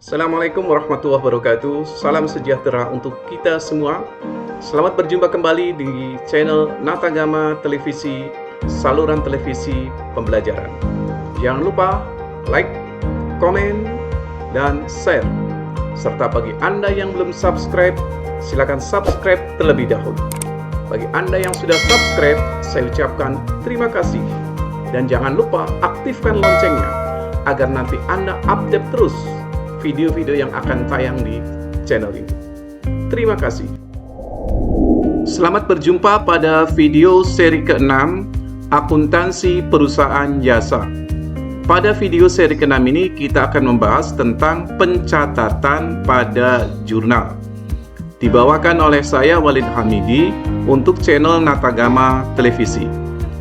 Assalamualaikum warahmatullahi wabarakatuh. Salam sejahtera untuk kita semua. Selamat berjumpa kembali di channel Natagama Televisi, saluran televisi pembelajaran. Jangan lupa like, komen, dan share. Serta bagi Anda yang belum subscribe, silakan subscribe terlebih dahulu. Bagi Anda yang sudah subscribe, saya ucapkan terima kasih. Dan jangan lupa aktifkan loncengnya agar nanti Anda update terus video-video yang akan tayang di channel ini. Terima kasih. Selamat berjumpa pada video seri ke-6 Akuntansi Perusahaan Jasa. Pada video seri ke-6 ini kita akan membahas tentang pencatatan pada jurnal. Dibawakan oleh saya Walid Hamidi untuk channel Natagama Televisi.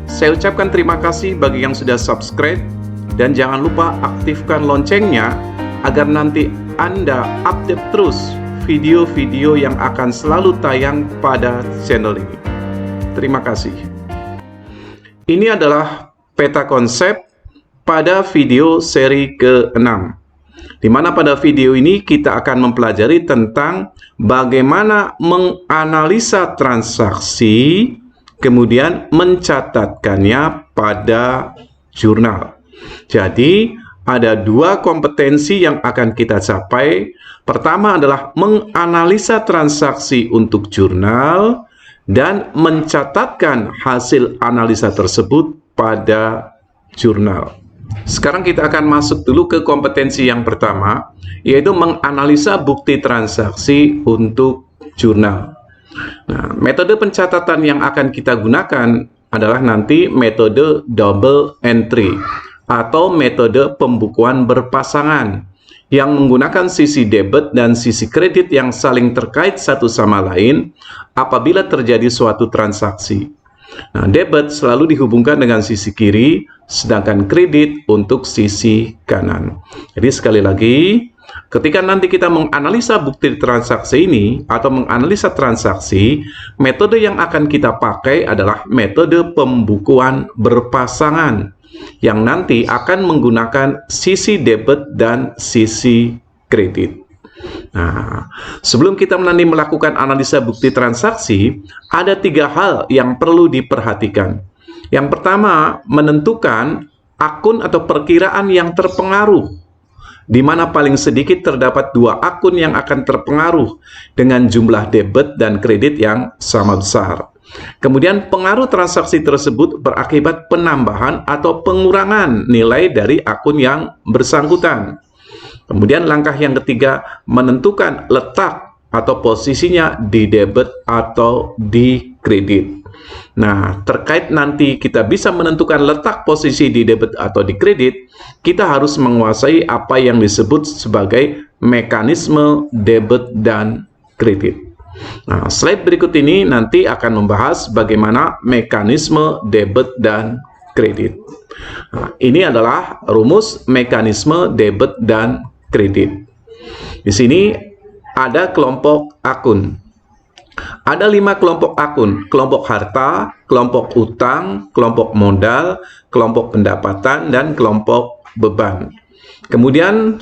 Saya ucapkan terima kasih bagi yang sudah subscribe dan jangan lupa aktifkan loncengnya agar nanti Anda update terus video-video yang akan selalu tayang pada channel ini. Terima kasih. Ini adalah peta konsep pada video seri ke-6, di mana pada video ini kita akan mempelajari tentang bagaimana menganalisa transaksi, kemudian mencatatkannya pada jurnal. Jadi, ada dua kompetensi yang akan kita capai. Pertama adalah menganalisa transaksi untuk jurnal dan mencatatkan hasil analisa tersebut pada jurnal. Sekarang kita akan masuk dulu ke kompetensi yang pertama, yaitu menganalisa bukti transaksi untuk jurnal. Nah, metode pencatatan yang akan kita gunakan adalah nanti metode double entry atau metode pembukuan berpasangan yang menggunakan sisi debit dan sisi kredit yang saling terkait satu sama lain apabila terjadi suatu transaksi. Nah, debit selalu dihubungkan dengan sisi kiri, sedangkan kredit untuk sisi kanan. Jadi sekali lagi, ketika nanti kita menganalisa bukti transaksi ini atau menganalisa transaksi, metode yang akan kita pakai adalah metode pembukuan berpasangan yang nanti akan menggunakan sisi debit dan sisi kredit. Nah, sebelum kita nanti melakukan analisa bukti transaksi, ada tiga hal yang perlu diperhatikan. Yang pertama, menentukan akun atau perkiraan yang terpengaruh, di mana paling sedikit terdapat dua akun yang akan terpengaruh dengan jumlah debit dan kredit yang sama besar. Kemudian pengaruh transaksi tersebut berakibat penambahan atau pengurangan nilai dari akun yang bersangkutan. Kemudian langkah yang ketiga, menentukan letak atau posisinya di debit atau di kredit. Nah, terkait nanti kita bisa menentukan letak posisi di debit atau di kredit, kita harus menguasai apa yang disebut sebagai mekanisme debit dan kredit. Nah, slide berikut ini nanti akan membahas bagaimana mekanisme debit dan kredit. Nah, ini adalah rumus mekanisme debit dan kredit. Di sini ada kelompok akun. Ada 5 kelompok akun: kelompok harta, kelompok utang, kelompok modal, kelompok pendapatan, dan kelompok beban. Kemudian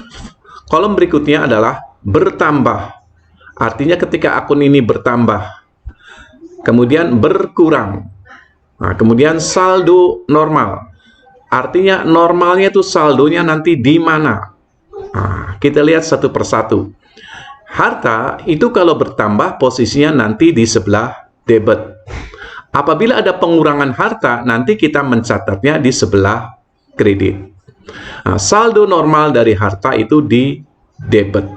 kolom berikutnya adalah bertambah. Artinya ketika akun ini bertambah, kemudian berkurang. Nah, kemudian saldo normal. Artinya normalnya itu saldonya nanti di mana? Nah, kita lihat satu persatu. Harta itu kalau bertambah posisinya nanti di sebelah debit. Apabila ada pengurangan harta, nanti kita mencatatnya di sebelah kredit. Nah, saldo normal dari harta itu di debit.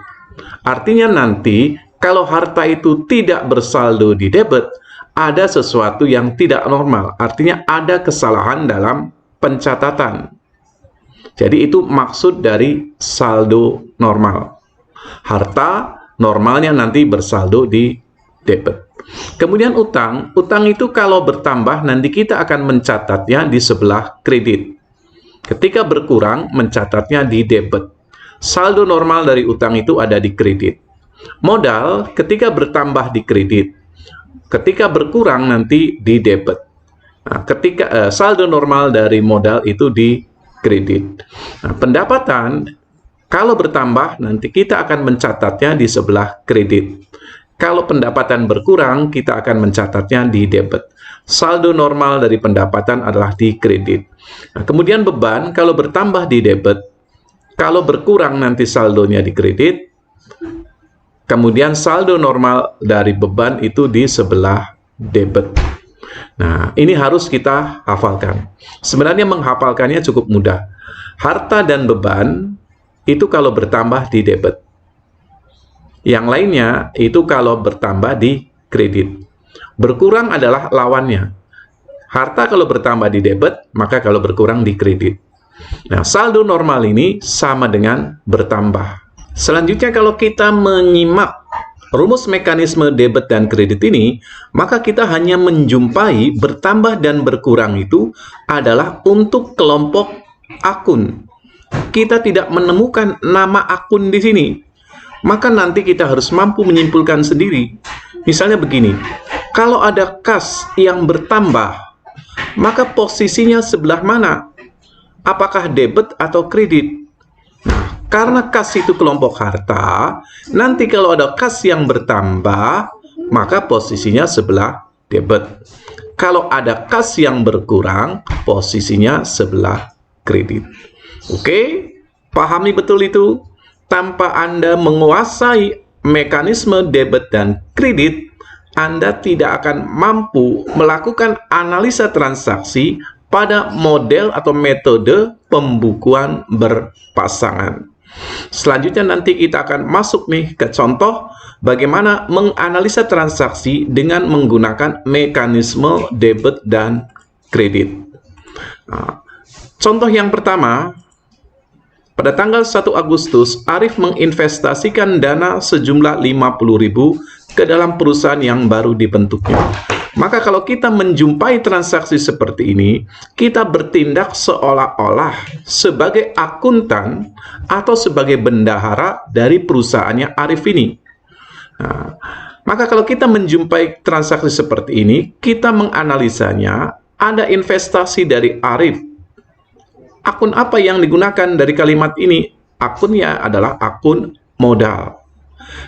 Artinya nanti kalau harta itu tidak bersaldo di debit, ada sesuatu yang tidak normal. Artinya ada kesalahan dalam pencatatan. Jadi itu maksud dari saldo normal. Harta normalnya nanti bersaldo di debit. Kemudian utang. Utang itu kalau bertambah nanti kita akan mencatatnya di sebelah kredit. Ketika berkurang mencatatnya di debit. Saldo normal dari utang itu ada di kredit. Modal ketika bertambah di kredit, ketika berkurang nanti di debit. Nah, ketika saldo normal dari modal itu di kredit. Nah, pendapatan Kalau bertambah, nanti kita akan mencatatnya di sebelah kredit. Kalau pendapatan berkurang, kita akan mencatatnya di debit. Saldo normal dari pendapatan adalah di kredit. Nah, kemudian beban, kalau bertambah di debit, kalau berkurang nanti saldonya di kredit, kemudian saldo normal dari beban itu di sebelah debit. Nah, ini harus kita hafalkan. Sebenarnya menghafalkannya cukup mudah. Harta dan beban itu kalau bertambah di debit. Yang lainnya itu kalau bertambah di kredit. Berkurang adalah lawannya. Harta kalau bertambah di debit, maka kalau berkurang di kredit. Nah, saldo normal ini sama dengan bertambah. Selanjutnya kalau kita menyimak rumus mekanisme debit dan kredit ini, maka kita hanya menjumpai bertambah dan berkurang itu adalah untuk kelompok akun. Kita tidak menemukan nama akun di sini. Maka nanti kita harus mampu menyimpulkan sendiri. Misalnya begini, kalau ada kas yang bertambah, maka posisinya sebelah mana? Apakah debit atau kredit? Nah, karena kas itu kelompok harta, nanti kalau ada kas yang bertambah, maka posisinya sebelah debit. Kalau ada kas yang berkurang, posisinya sebelah kredit. Oke, pahami betul itu. Tanpa Anda menguasai mekanisme debit dan kredit, Anda tidak akan mampu melakukan analisa transaksi pada model atau metode pembukuan berpasangan. Selanjutnya nanti kita akan masuk nih ke contoh bagaimana menganalisa transaksi dengan menggunakan mekanisme debit dan kredit. Nah, contoh yang pertama, pada tanggal 1 Agustus, Arif menginvestasikan dana sejumlah 50.000 ke dalam perusahaan yang baru dibentuknya. Maka kalau kita menjumpai transaksi seperti ini, kita bertindak seolah-olah sebagai akuntan atau sebagai bendahara dari perusahaannya Arif ini. Nah, maka kalau kita menjumpai transaksi seperti ini, kita menganalisanya, ada investasi dari Arif. Akun apa yang digunakan dari kalimat ini? Akunnya adalah akun modal.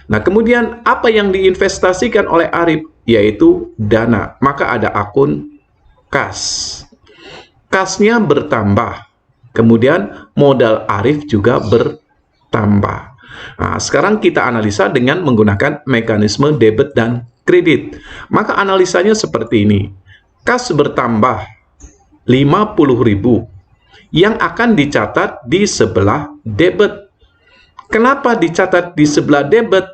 Nah, kemudian apa yang diinvestasikan oleh Arif? Yaitu dana. Maka ada akun kas. Kasnya bertambah. Kemudian modal Arif juga bertambah. Nah, sekarang kita analisa dengan menggunakan mekanisme debit dan kredit. Maka analisanya seperti ini. Kas bertambah 50.000. Yang akan dicatat di sebelah debit. Kenapa dicatat di sebelah debit?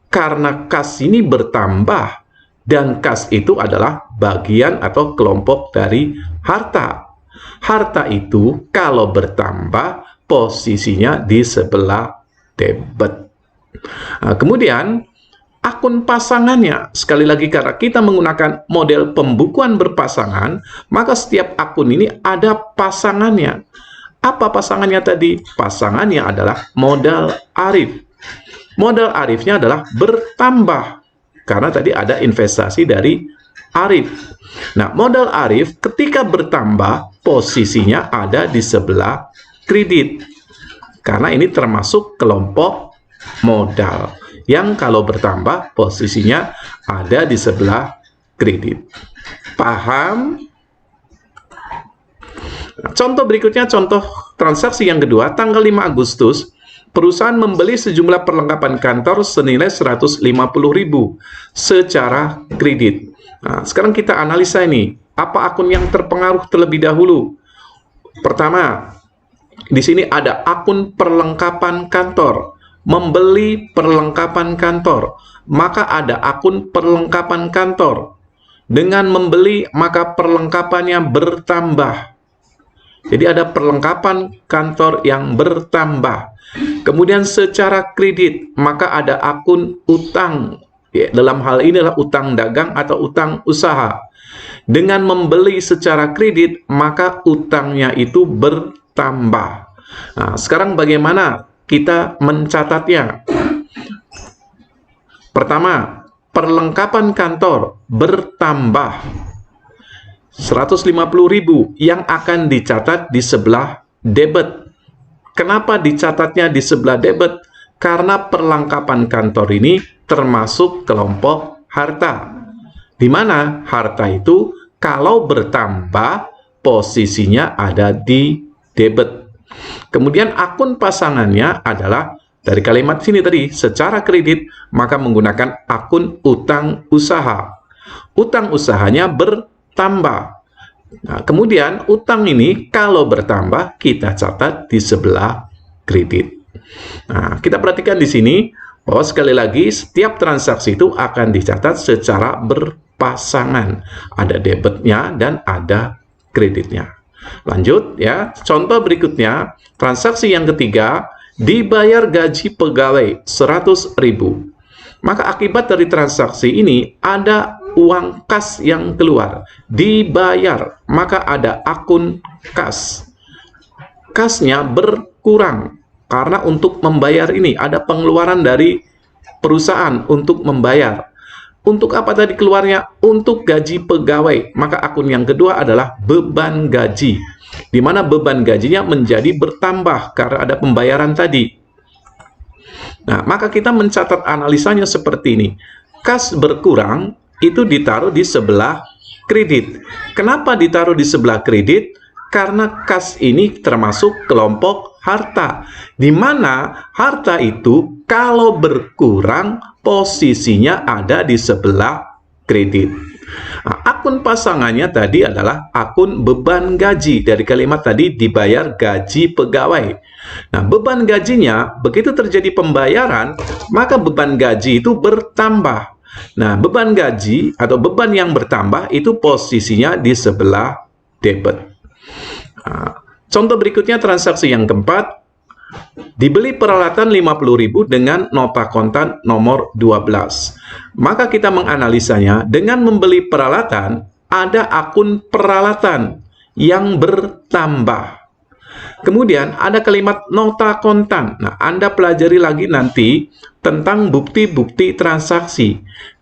Karena kas ini bertambah, dan kas itu adalah bagian atau kelompok dari harta. Harta itu kalau bertambah, posisinya di sebelah debit. Nah, kemudian akun pasangannya, sekali lagi karena kita menggunakan model pembukuan berpasangan, maka setiap akun ini ada pasangannya. Apa pasangannya tadi? Pasangannya adalah modal Arif. Modal Arifnya adalah bertambah, karena tadi ada investasi dari Arif. Nah, modal Arif ketika bertambah, posisinya ada di sebelah kredit. Karena ini termasuk kelompok modal. Yang kalau bertambah posisinya ada di sebelah kredit. Paham? Contoh berikutnya, contoh transaksi yang kedua, tanggal 5 Agustus, perusahaan membeli sejumlah perlengkapan kantor senilai 150.000 secara kredit. Nah, sekarang kita analisa ini, apa akun yang terpengaruh terlebih dahulu? Pertama, di sini ada akun perlengkapan kantor. Membeli perlengkapan kantor, maka ada akun perlengkapan kantor. Dengan membeli, maka perlengkapannya bertambah. Jadi ada perlengkapan kantor yang bertambah. Kemudian secara kredit, maka ada akun utang. Ya, dalam hal ini adalah utang dagang atau utang usaha. Dengan membeli secara kredit, maka utangnya itu bertambah. Nah, sekarang bagaimana kita mencatatnya? Pertama, perlengkapan kantor bertambah 150.000 yang akan dicatat di sebelah debit. Kenapa dicatatnya di sebelah debit? Karena perlengkapan kantor ini termasuk kelompok harta. Di mana harta itu kalau bertambah posisinya ada di debit. Kemudian akun pasangannya adalah dari kalimat sini tadi, secara kredit, maka menggunakan akun utang usaha. Utang usahanya bertambah. Nah, kemudian utang ini kalau bertambah kita catat di sebelah kredit. Nah, kita perhatikan di sini bahwa sekali lagi setiap transaksi itu akan dicatat secara berpasangan. Ada debitnya dan ada kreditnya. Lanjut ya, contoh berikutnya, transaksi yang ketiga, dibayar gaji pegawai 100.000. Maka akibat dari transaksi ini ada uang kas yang keluar, dibayar, maka ada akun kas. Kasnya berkurang karena untuk membayar ini ada pengeluaran dari perusahaan untuk membayar. Untuk apa tadi keluarnya? Untuk gaji pegawai. Maka akun yang kedua adalah beban gaji, di mana beban gajinya menjadi bertambah karena ada pembayaran tadi. Nah, maka kita mencatat analisanya seperti ini. Kas berkurang itu ditaruh di sebelah kredit. Kenapa ditaruh di sebelah kredit? Karena kas ini termasuk kelompok harta, di mana harta itu kalau berkurang posisinya ada di sebelah kredit. Nah, akun pasangannya tadi adalah akun beban gaji. Dari kalimat tadi dibayar gaji pegawai. Nah, beban gajinya begitu terjadi pembayaran, maka beban gaji itu bertambah. Nah, beban gaji atau beban yang bertambah itu posisinya di sebelah debit. Nah, contoh berikutnya transaksi yang keempat, dibeli peralatan 50.000 dengan nota kontan nomor 12. Maka kita menganalisanya dengan membeli peralatan, ada akun peralatan yang bertambah. Kemudian ada kalimat nota kontan. Nah, Anda pelajari lagi nanti tentang bukti-bukti transaksi.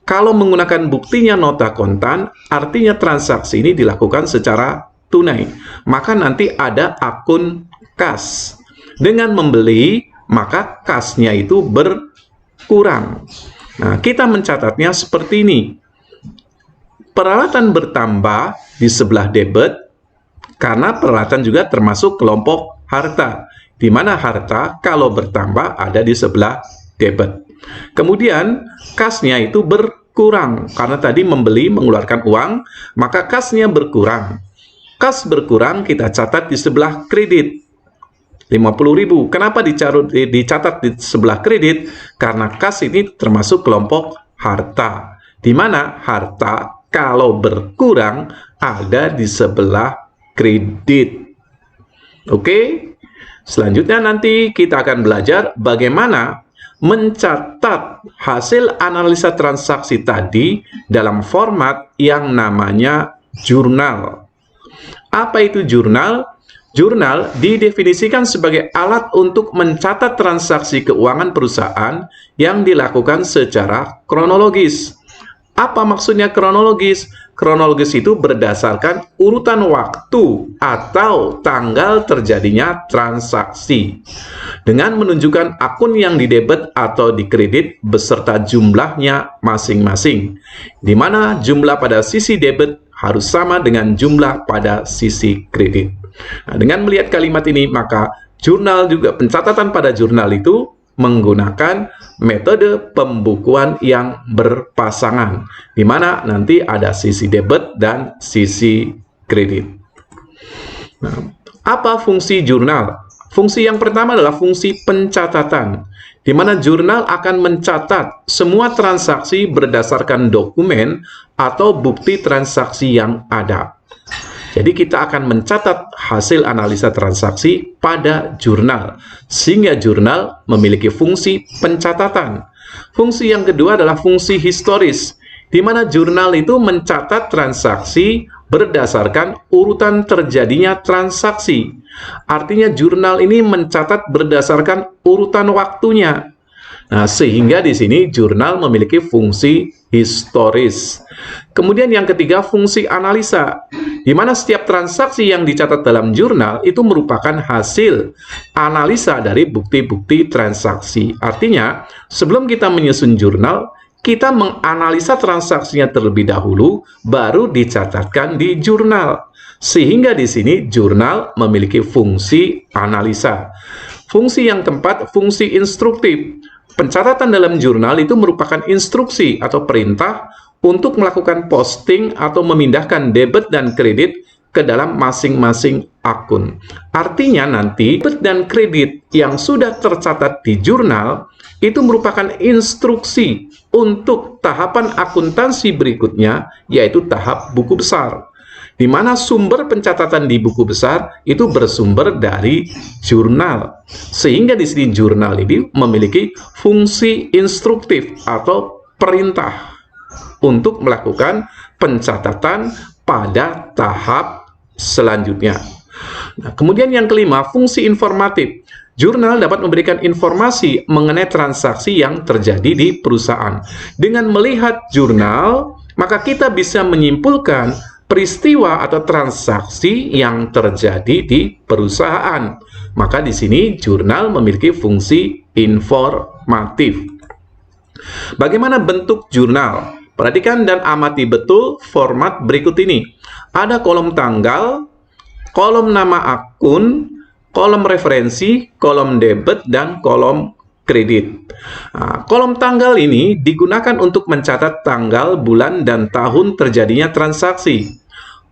Kalau menggunakan buktinya nota kontan, artinya transaksi ini dilakukan secara tunai. Maka nanti ada akun kas. Dengan membeli, maka kasnya itu berkurang. Nah, kita mencatatnya seperti ini. Peralatan bertambah di sebelah debit, karena peralatan juga termasuk kelompok harta, di mana harta kalau bertambah ada di sebelah debit. Kemudian kasnya itu berkurang, karena tadi membeli mengeluarkan uang, maka kasnya berkurang. Kas berkurang kita catat di sebelah kredit, 50.000. Kenapa dicatat di sebelah kredit? Karena kas ini termasuk kelompok harta, di mana harta kalau berkurang ada di sebelah kredit. Oke, selanjutnya nanti kita akan belajar bagaimana mencatat hasil analisa transaksi tadi dalam format yang namanya jurnal. Apa itu jurnal? Jurnal didefinisikan sebagai alat untuk mencatat transaksi keuangan perusahaan yang dilakukan secara kronologis. Apa maksudnya kronologis? Kronologis itu berdasarkan urutan waktu atau tanggal terjadinya transaksi, dengan menunjukkan akun yang didebet atau dikredit beserta jumlahnya masing-masing, di mana jumlah pada sisi debit harus sama dengan jumlah pada sisi kredit. Nah, dengan melihat kalimat ini, maka jurnal juga, pencatatan pada jurnal itu menggunakan metode pembukuan yang berpasangan, di mana nanti ada sisi debit dan sisi kredit. Nah, apa fungsi jurnal? Fungsi yang pertama adalah fungsi pencatatan, di mana jurnal akan mencatat semua transaksi berdasarkan dokumen atau bukti transaksi yang ada. Jadi kita akan mencatat hasil analisa transaksi pada jurnal, sehingga jurnal memiliki fungsi pencatatan. Fungsi yang kedua adalah fungsi historis, di mana jurnal itu mencatat transaksi berdasarkan urutan terjadinya transaksi. Artinya jurnal ini mencatat berdasarkan urutan waktunya. Nah, sehingga di sini jurnal memiliki fungsi historis. Kemudian yang ketiga, fungsi analisa, di mana setiap transaksi yang dicatat dalam jurnal itu merupakan hasil analisa dari bukti-bukti transaksi. Artinya, sebelum kita menyusun jurnal, kita menganalisa transaksinya terlebih dahulu, baru dicatatkan di jurnal. Sehingga di sini jurnal memiliki fungsi analisa. Fungsi yang keempat, fungsi instruktif. Pencatatan dalam jurnal itu merupakan instruksi atau perintah untuk melakukan posting atau memindahkan debit dan kredit ke dalam masing-masing akun. Artinya nanti debit dan kredit yang sudah tercatat di jurnal itu merupakan instruksi untuk tahapan akuntansi berikutnya, yaitu tahap buku besar, di mana sumber pencatatan di buku besar itu bersumber dari jurnal. Sehingga di sini jurnal ini memiliki fungsi instruktif atau perintah untuk melakukan pencatatan pada tahap selanjutnya. Nah, kemudian yang kelima, fungsi informatif. Jurnal dapat memberikan informasi mengenai transaksi yang terjadi di perusahaan. Dengan melihat jurnal, maka kita bisa menyimpulkan peristiwa atau transaksi yang terjadi di perusahaan. Maka di sini jurnal memiliki fungsi informatif. Bagaimana bentuk jurnal? Perhatikan dan amati betul format berikut ini. Ada kolom tanggal, kolom nama akun, kolom referensi, kolom debit, dan kolom kredit. Nah, kolom tanggal ini digunakan untuk mencatat tanggal, bulan, dan tahun terjadinya transaksi.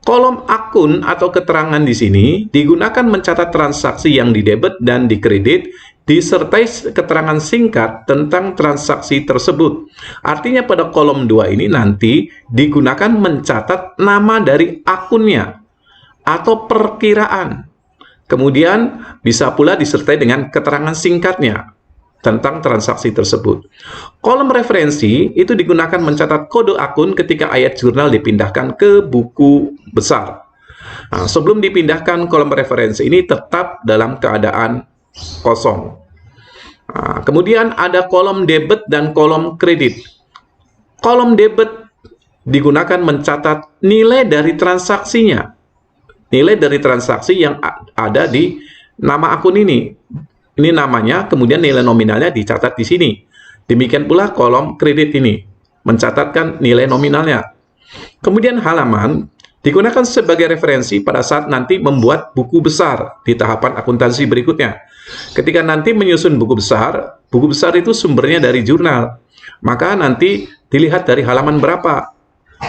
Kolom akun atau keterangan di sini digunakan mencatat transaksi yang didebit dan dikredit, disertai keterangan singkat tentang transaksi tersebut. Artinya pada kolom 2 ini nanti digunakan mencatat nama dari akunnya atau perkiraan. Kemudian bisa pula disertai dengan keterangan singkatnya tentang transaksi tersebut. Kolom referensi itu digunakan mencatat kode akun ketika ayat jurnal dipindahkan ke buku besar. Nah, sebelum dipindahkan, kolom referensi ini tetap dalam keadaan kosong. Nah, kemudian ada kolom debit dan kolom kredit. Kolom debit digunakan mencatat nilai dari transaksinya. Nilai dari transaksi yang ada di nama akun ini. Ini namanya, kemudian nilai nominalnya dicatat di sini. Demikian pula kolom kredit ini, mencatatkan nilai nominalnya. Kemudian halaman digunakan sebagai referensi pada saat nanti membuat buku besar di tahapan akuntansi berikutnya. Ketika nanti menyusun buku besar itu sumbernya dari jurnal. Maka nanti dilihat dari halaman berapa.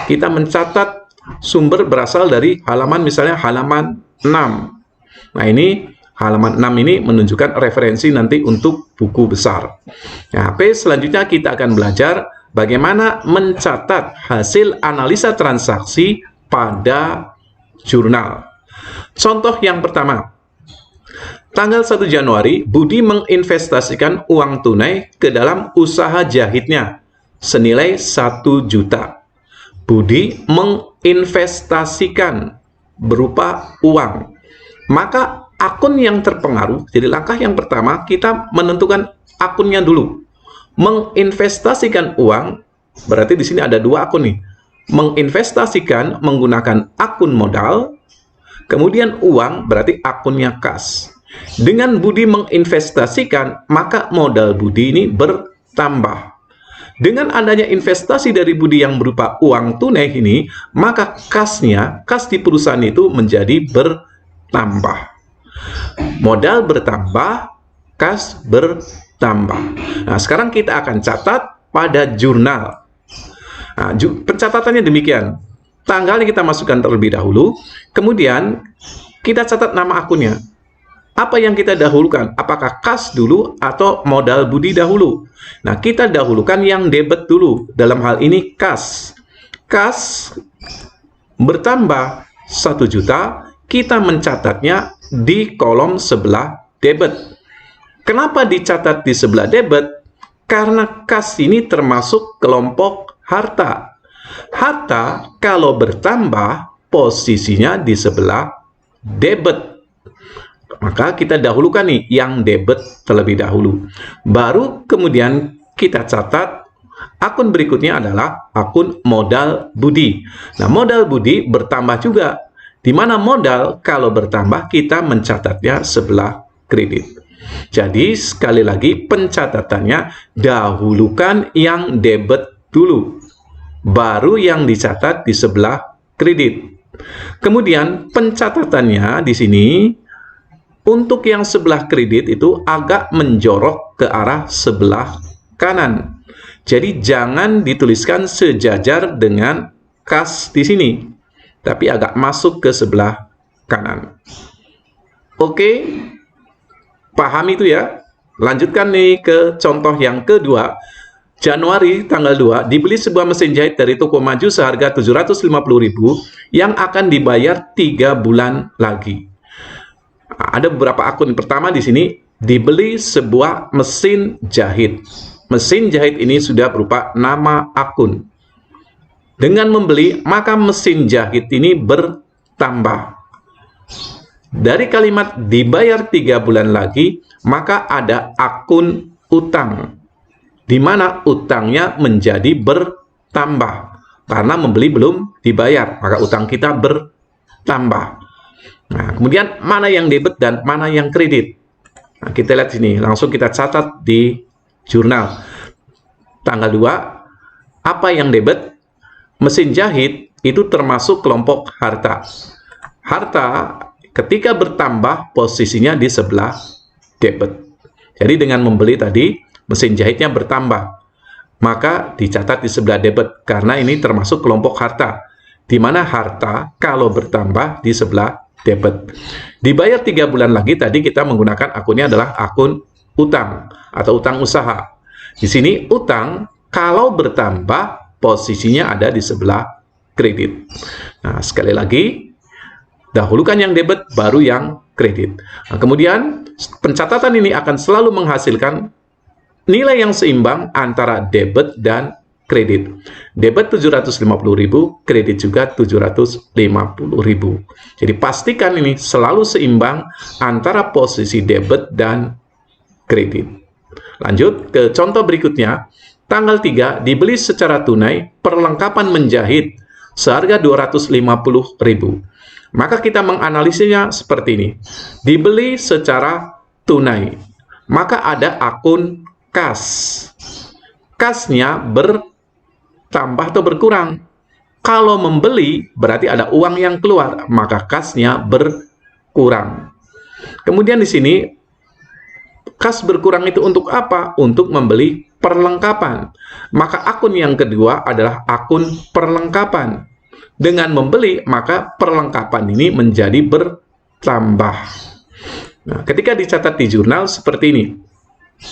Kita mencatat sumber berasal dari halaman, misalnya halaman 6. Nah, ini halaman 6 ini menunjukkan referensi nanti untuk buku besar. Nah, selanjutnya kita akan belajar bagaimana mencatat hasil analisa transaksi pada jurnal. Contoh yang pertama, tanggal 1 Januari, Budi menginvestasikan uang tunai ke dalam usaha jahitnya senilai 1 juta. Budi menginvestasikan berupa uang. Maka akun yang terpengaruh, jadi langkah yang pertama kita menentukan akunnya dulu. Menginvestasikan uang, berarti di sini ada 2 akun nih. Menginvestasikan menggunakan akun modal, kemudian uang berarti akunnya kas. Dengan Budi menginvestasikan, maka modal Budi ini bertambah. Dengan adanya investasi dari Budi yang berupa uang tunai ini, maka kas di perusahaan itu menjadi bertambah. Modal bertambah, kas bertambah. Nah, sekarang kita akan catat pada jurnal. Nah, pencatatannya demikian. Tanggalnya kita masukkan terlebih dahulu, kemudian kita catat nama akunnya. Apa yang kita dahulukan? Apakah kas dulu atau modal Budi dahulu? Nah, kita dahulukan yang debit dulu. Dalam hal ini kas. Kas bertambah 1 juta, kita mencatatnya di kolom sebelah debit. Kenapa dicatat di sebelah debit? Karena kas ini termasuk kelompok harta. Harta kalau bertambah posisinya di sebelah debit. Maka kita dahulukan nih yang debit terlebih dahulu. Baru kemudian kita catat akun berikutnya adalah akun modal Budi. Nah, modal Budi bertambah juga. Di mana modal kalau bertambah kita mencatatnya sebelah kredit. Jadi sekali lagi pencatatannya dahulukan yang debit dulu, baru yang dicatat di sebelah kredit. Kemudian pencatatannya di sini untuk yang sebelah kredit itu agak menjorok ke arah sebelah kanan. Jadi jangan dituliskan sejajar dengan kas di sini, tapi agak masuk ke sebelah kanan. Oke, paham itu ya? Lanjutkan nih ke contoh yang kedua. Januari tanggal 2 dibeli sebuah mesin jahit dari toko maju seharga 750.000 yang akan dibayar 3 bulan lagi. Ada beberapa akun. Pertama di sini dibeli sebuah mesin jahit. Mesin jahit ini sudah berupa nama akun. Dengan membeli, maka mesin jahit ini bertambah. Dari kalimat dibayar 3 bulan lagi, maka ada akun utang, di mana utangnya menjadi bertambah. Karena membeli belum dibayar, maka utang kita bertambah. Nah, kemudian mana yang debit dan mana yang kredit? Nah, kita lihat sini, langsung kita catat di jurnal. Tanggal 2, apa yang debit? Mesin jahit itu termasuk kelompok harta. Harta ketika bertambah posisinya di sebelah debit. Jadi dengan membeli tadi mesin jahitnya bertambah, maka dicatat di sebelah debit karena ini termasuk kelompok harta, di mana harta kalau bertambah di sebelah debit. Dibayar 3 bulan lagi tadi kita menggunakan akunnya adalah akun utang atau utang usaha. Di sini utang kalau bertambah posisinya ada di sebelah kredit. Nah, sekali lagi, dahulukan yang debit, baru yang kredit. Nah, kemudian, pencatatan ini akan selalu menghasilkan nilai yang seimbang antara debit dan kredit. Debit 750.000, kredit juga 750.000. Jadi, pastikan ini selalu seimbang antara posisi debit dan kredit. Lanjut ke contoh berikutnya. Tanggal 3 dibeli secara tunai perlengkapan menjahit seharga 250.000. Maka kita menganalisisnya seperti ini. Dibeli secara tunai, maka ada akun kas. Kasnya bertambah atau berkurang. Kalau membeli berarti ada uang yang keluar, maka kasnya berkurang. Kemudian di sini kas berkurang itu untuk apa? Untuk membeli perlengkapan. Maka akun yang kedua adalah akun perlengkapan. Dengan membeli, maka perlengkapan ini menjadi bertambah. Nah, ketika dicatat di jurnal seperti ini.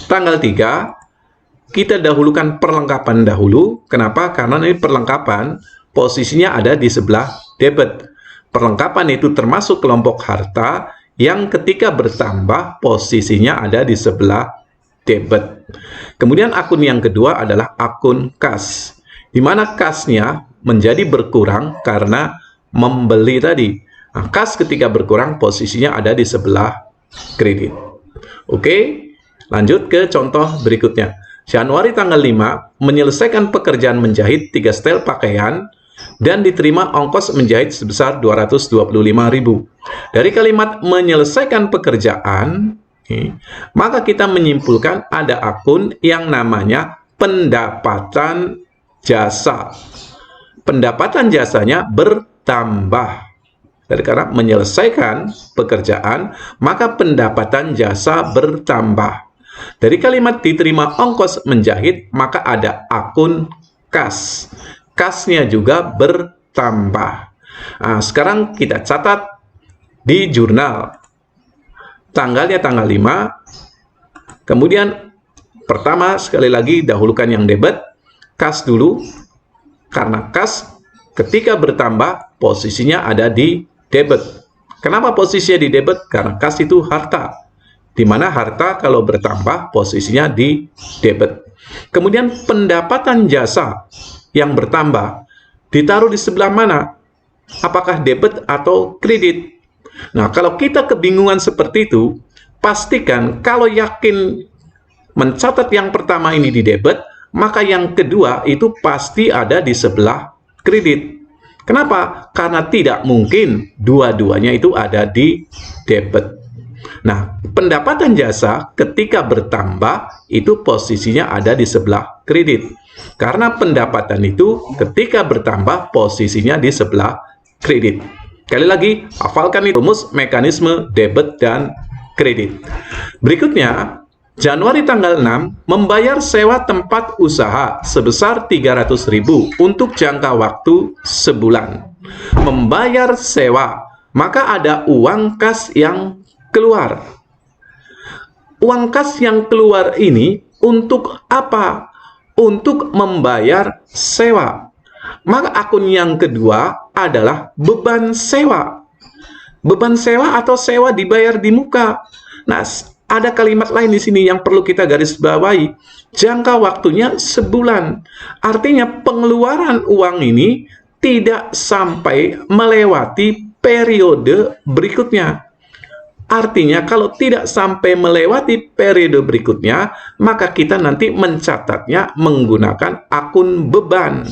Tanggal 3, kita dahulukan perlengkapan dahulu. Kenapa? Karena ini perlengkapan posisinya ada di sebelah debit. Perlengkapan itu termasuk kelompok harta yang ketika bertambah posisinya ada di sebelah debit. Kemudian akun yang kedua adalah akun kas, di mana kasnya menjadi berkurang karena membeli tadi. Nah, kas ketika berkurang posisinya ada di sebelah kredit. Oke, lanjut ke contoh berikutnya. Januari tanggal 5 menyelesaikan pekerjaan menjahit 3 setel pakaian dan diterima ongkos menjahit sebesar 225.000. Dari kalimat menyelesaikan pekerjaan, maka kita menyimpulkan ada akun yang namanya pendapatan jasa. Pendapatan jasanya bertambah. Karena menyelesaikan pekerjaan, maka pendapatan jasa bertambah. Dari kalimat diterima ongkos menjahit, maka ada akun kas. Kasnya juga bertambah. Nah, sekarang kita catat di jurnal. Tanggalnya tanggal 5. Kemudian pertama sekali lagi dahulukan yang debit, kas dulu. Karena kas ketika bertambah posisinya ada di debit. Kenapa posisinya di debit? Karena kas itu harta. Di mana harta kalau bertambah posisinya di debit. Kemudian pendapatan jasa yang bertambah ditaruh di sebelah mana? Apakah debit atau kredit? Nah, kalau kita kebingungan seperti itu, pastikan kalau yakin mencatat yang pertama ini di debit, maka yang kedua itu pasti ada di sebelah kredit. Kenapa? Karena tidak mungkin dua-duanya itu ada di debit. Nah, pendapatan jasa ketika bertambah itu posisinya ada di sebelah kredit. Karena pendapatan itu ketika bertambah posisinya di sebelah kredit. Sekali lagi, hafalkan itu rumus mekanisme debit dan kredit. Berikutnya, Januari tanggal 6 membayar sewa tempat usaha sebesar 300.000 untuk jangka waktu sebulan. Membayar sewa, maka ada uang kas yang keluar. Uang kas yang keluar ini untuk apa? Untuk membayar sewa. Maka akun yang kedua adalah beban sewa. Beban sewa atau sewa dibayar di muka. Nah, ada kalimat lain di sini yang perlu kita garis bawahi. Jangka waktunya sebulan. Artinya pengeluaran uang ini tidak sampai melewati periode berikutnya. Artinya kalau tidak sampai melewati periode berikutnya, maka kita nanti mencatatnya menggunakan akun beban.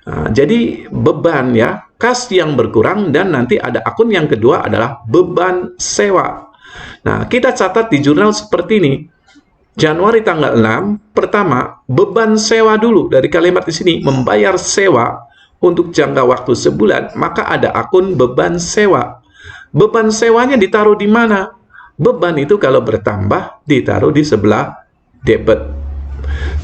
Nah, jadi beban ya, kas yang berkurang, dan nanti ada akun yang kedua adalah beban sewa. Nah, kita catat di jurnal seperti ini. Januari tanggal 6, pertama, beban sewa dulu. Dari kalimat di sini, membayar sewa untuk jangka waktu sebulan, maka ada akun beban sewa. Beban sewanya ditaruh di mana? Beban itu kalau bertambah, ditaruh di sebelah debit.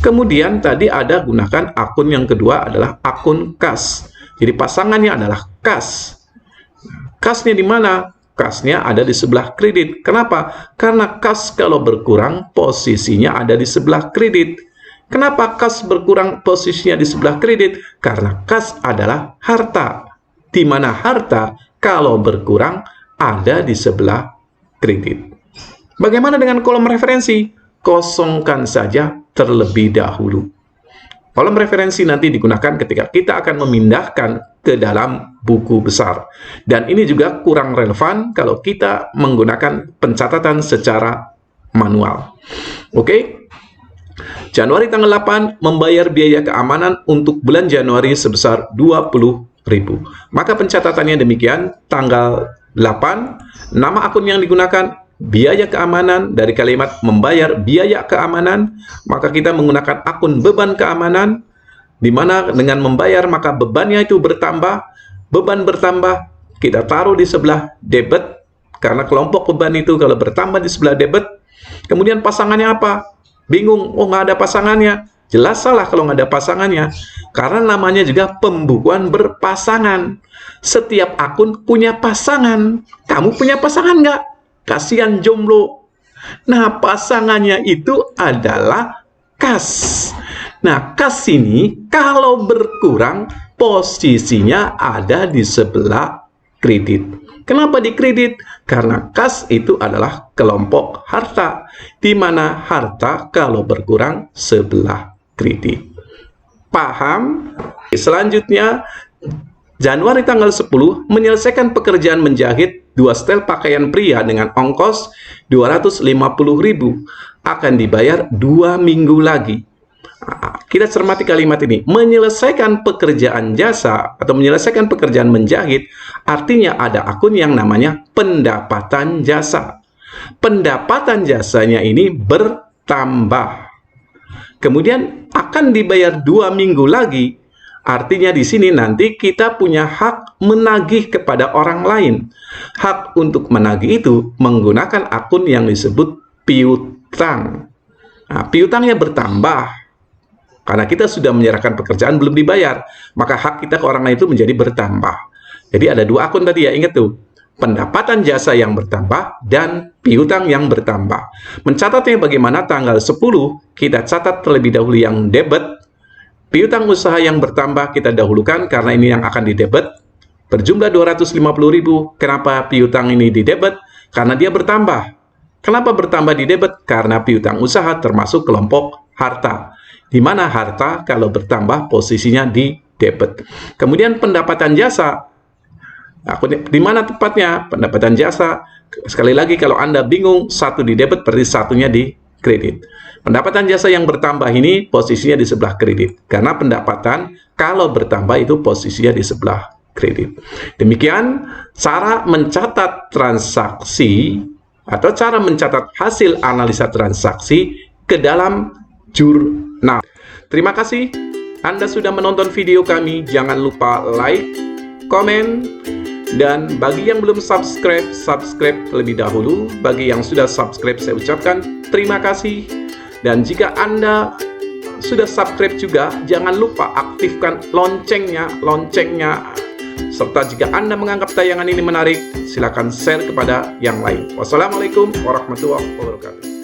Kemudian tadi ada gunakan akun yang kedua adalah akun kas. Jadi pasangannya adalah kas. Kasnya di mana? Kasnya ada di sebelah kredit. Kenapa? Karena kas kalau berkurang posisinya ada di sebelah kredit. Kenapa kas berkurang posisinya di sebelah kredit? Karena kas adalah harta. Di mana harta kalau berkurang ada di sebelah kredit. Bagaimana dengan kolom referensi? Kosongkan saja terlebih dahulu. Kolom referensi nanti digunakan ketika kita akan memindahkan ke dalam buku besar. Dan ini juga kurang relevan kalau kita menggunakan pencatatan secara manual. Oke? Januari tanggal 8 membayar biaya keamanan untuk bulan Januari sebesar 20.000. Maka pencatatannya demikian, tanggal 8, nama akun yang digunakan biaya keamanan. Dari kalimat membayar biaya keamanan, maka kita menggunakan akun beban keamanan, di mana dengan membayar maka bebannya itu bertambah. Beban bertambah, kita taruh di sebelah debit, karena kelompok beban itu kalau bertambah di sebelah debit. Kemudian pasangannya apa? Bingung, oh nggak ada pasangannya. Jelas salah kalau nggak ada pasangannya, karena namanya juga pembukuan berpasangan. Setiap akun punya pasangan. Kamu punya pasangan nggak? Kasihan jomblo. Nah, pasangannya itu adalah kas. Nah, kas ini kalau berkurang posisinya ada di sebelah kredit. Kenapa di kredit? Karena kas itu adalah kelompok harta, di mana harta kalau berkurang sebelah kredit. Paham? Selanjutnya, Januari tanggal 10 menyelesaikan pekerjaan menjahit 2 setel pakaian pria dengan ongkos 250.000, akan dibayar 2 minggu lagi. Kita cermati kalimat ini. Menyelesaikan pekerjaan jasa atau menyelesaikan pekerjaan menjahit, artinya ada akun yang namanya pendapatan jasa. Pendapatan jasanya ini bertambah. Kemudian akan dibayar 2 minggu lagi. Artinya di sini nanti kita punya hak menagih kepada orang lain. Hak untuk menagih itu menggunakan akun yang disebut piutang. Nah, piutangnya bertambah. Karena kita sudah menyerahkan pekerjaan belum dibayar, maka hak kita ke orang lain itu menjadi bertambah. Jadi ada 2 akun tadi ya, ingat tuh. Pendapatan jasa yang bertambah dan piutang yang bertambah. Mencatatnya bagaimana? Tanggal 10 kita catat terlebih dahulu yang debit. Piutang usaha yang bertambah kita dahulukan karena ini yang akan didebet. Berjumlah 250.000. Kenapa piutang ini didebet? Karena dia bertambah. Kenapa bertambah di debit? Karena piutang usaha termasuk kelompok harta. Di mana harta kalau bertambah posisinya di debit. Kemudian pendapatan jasa. Di mana tepatnya? Pendapatan jasa. Sekali lagi kalau Anda bingung, satu di debit berarti satunya di kredit. Pendapatan jasa yang bertambah ini posisinya di sebelah kredit. Karena pendapatan Kalau bertambah itu posisinya di sebelah kredit. Demikian cara mencatat transaksi atau cara mencatat hasil analisa transaksi ke dalam jurnal. Terima kasih Anda sudah menonton video kami. Jangan lupa like, komen, dan bagi yang belum subscribe, subscribe terlebih dahulu. Bagi yang sudah subscribe, saya ucapkan terima kasih. Dan jika Anda sudah subscribe juga, jangan lupa aktifkan loncengnya. Serta jika Anda menganggap tayangan ini menarik, silakan share kepada yang lain. Wassalamualaikum warahmatullahi wabarakatuh.